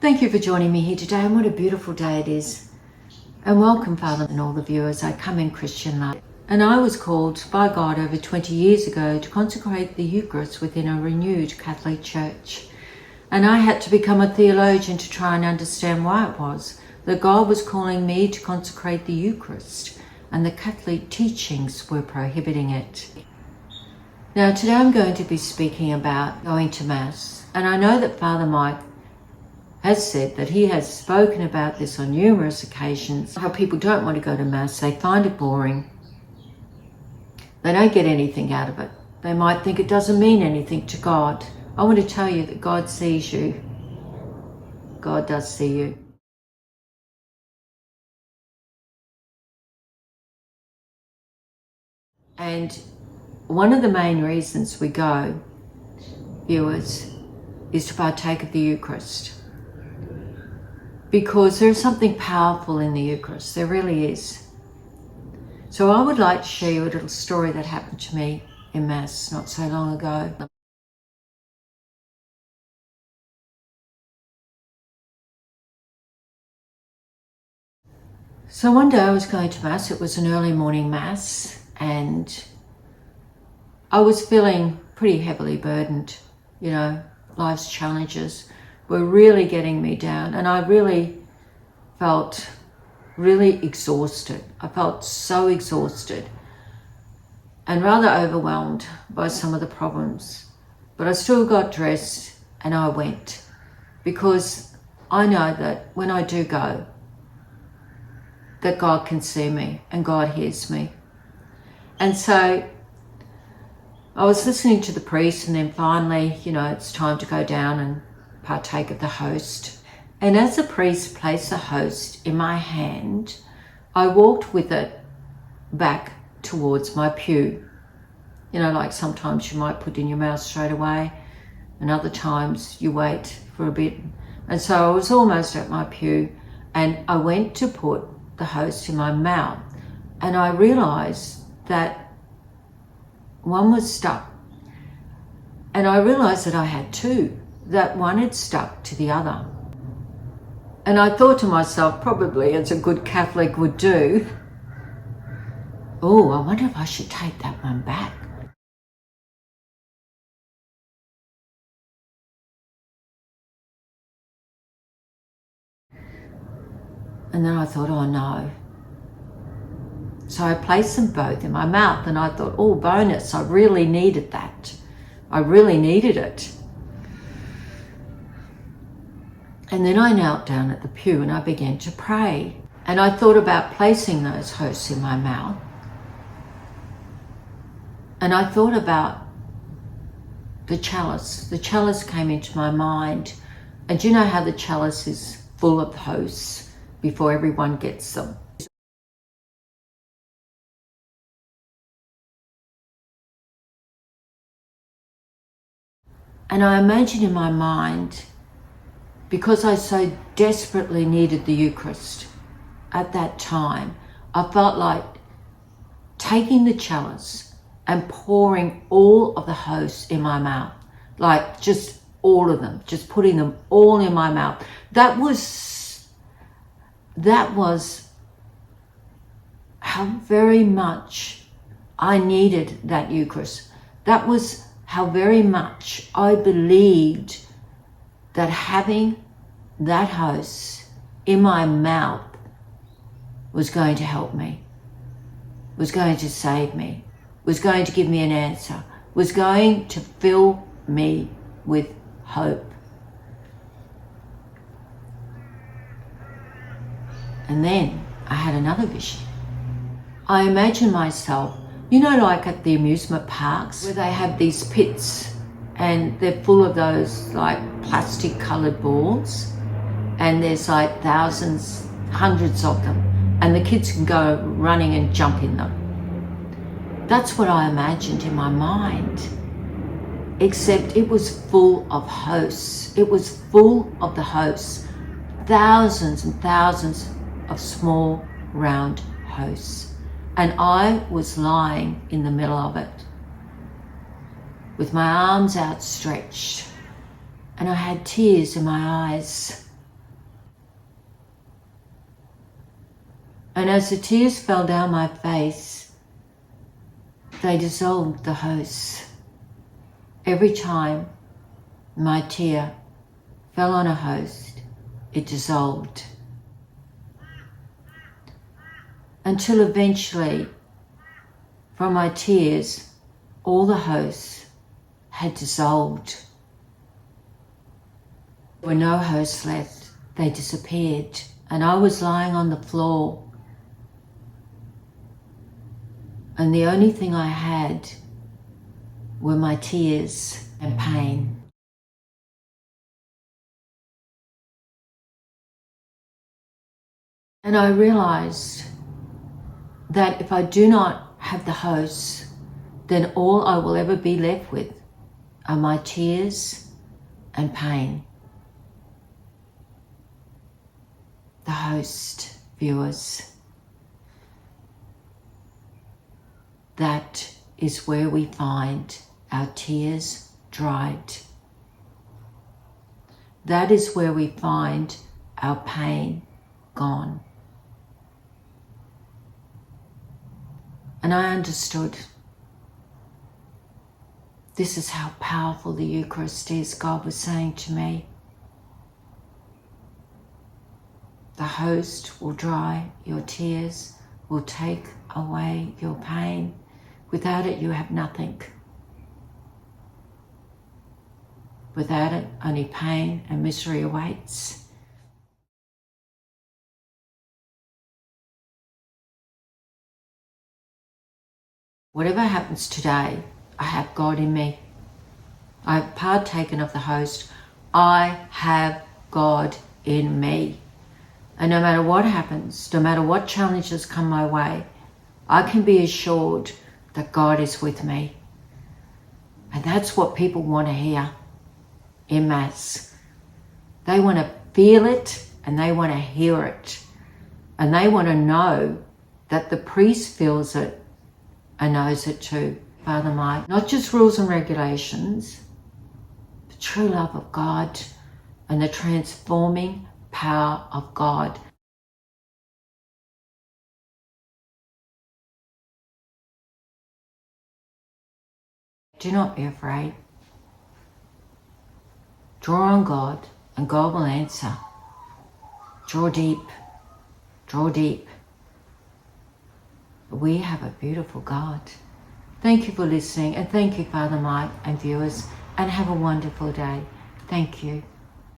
Thank you for joining me here today, and what a beautiful day it is. And welcome, Father, and all the viewers. I come in Christian love. And I was called by God over 20 years ago to consecrate the Eucharist within a renewed Catholic Church. And I had to become a theologian to try and understand why it was that God was calling me to consecrate the Eucharist, and the Catholic teachings were prohibiting it. Now, today I'm going to be speaking about going to Mass. And I know that Father Mike has said that he has spoken about this on numerous occasions, how people don't want to go to Mass, they find it boring, they don't get anything out of it, they might think it doesn't mean anything to God. I want to tell you that God sees you. God does see you. And one of the main reasons we go, viewers, is to partake of the Eucharist. Because there's something powerful in the Eucharist, there really is. So I would like to share you a little story that happened to me in Mass not so long ago. So one day I was going to Mass, it was an early morning Mass, and I was feeling pretty heavily burdened. You know, life's challenges were really getting me down, and I really felt really exhausted. I felt so exhausted and rather overwhelmed by some of the problems. But I still got dressed and I went, because I know that when I do go, that God can see me and God hears me. And so I was listening to the priest, and then finally, you know, it's time to go down and partake of the host. And as the priest placed the host in my hand, I walked with it back towards my pew. You know, like sometimes you might put it in your mouth straight away, and other times you wait for a bit. And so I was almost at my pew, and I went to put the host in my mouth, and I realized that one was stuck. And I realized that I had two, that one had stuck to the other. And I thought to myself, probably as a good Catholic would do, oh, I wonder if I should take that one back. And then I thought, oh no. So I placed them both in my mouth, and I thought, oh, bonus, I really needed that. I really needed it. And then I knelt down at the pew and I began to pray. And I thought about placing those hosts in my mouth. And I thought about the chalice. The chalice came into my mind. And you know how the chalice is full of hosts before everyone gets them? And I imagined in my mind, because I so desperately needed the Eucharist at that time, I felt like taking the chalice and pouring all of the hosts in my mouth, like just all of them, just putting them all in my mouth. That was how very much I needed that Eucharist. That was how very much I believed that having that host in my mouth was going to help me, was going to save me, was going to give me an answer, was going to fill me with hope. And then I had another vision. I imagined myself, you know, like at the amusement parks where they have these pits and they're full of those like plastic coloured balls, and there's like thousands, hundreds of them, and the kids can go running and jump in them. That's what I imagined in my mind, except it was full of hosts. It was full of the hosts, thousands and thousands of small round hosts. And I was lying in the middle of it with my arms outstretched, and I had tears in my eyes, And as the tears fell down my face, they dissolved the hosts. Every time my tear fell on a host, it dissolved. Until eventually, from my tears, all the hosts had dissolved. There were no hosts left. They disappeared. And I was lying on the floor. And the only thing I had were my tears and pain. And I realized that if I do not have the hosts, then all I will ever be left with are my tears and pain. The host, viewers. That is where we find our tears dried. That is where we find our pain gone. And I understood. This is how powerful the Eucharist is, God was saying to me. The host will dry your tears, will take away your pain. Without it, you have nothing. Without it, only pain and misery awaits. Whatever happens today, I have God in me. I have partaken of the host. I have God in me. And no matter what happens, no matter what challenges come my way, I can be assured that God is with me. And that's what people want to hear in Mass. They want to feel it and they want to hear it. And they want to know that the priest feels it and knows it too. Father Mike, not just rules and regulations, but true love of God and the transforming power of God. Do not be afraid. Draw on God and God will answer. Draw deep. Draw deep. We have a beautiful God. Thank you for listening, and thank you, Father Mike and viewers, and have a wonderful day. Thank you.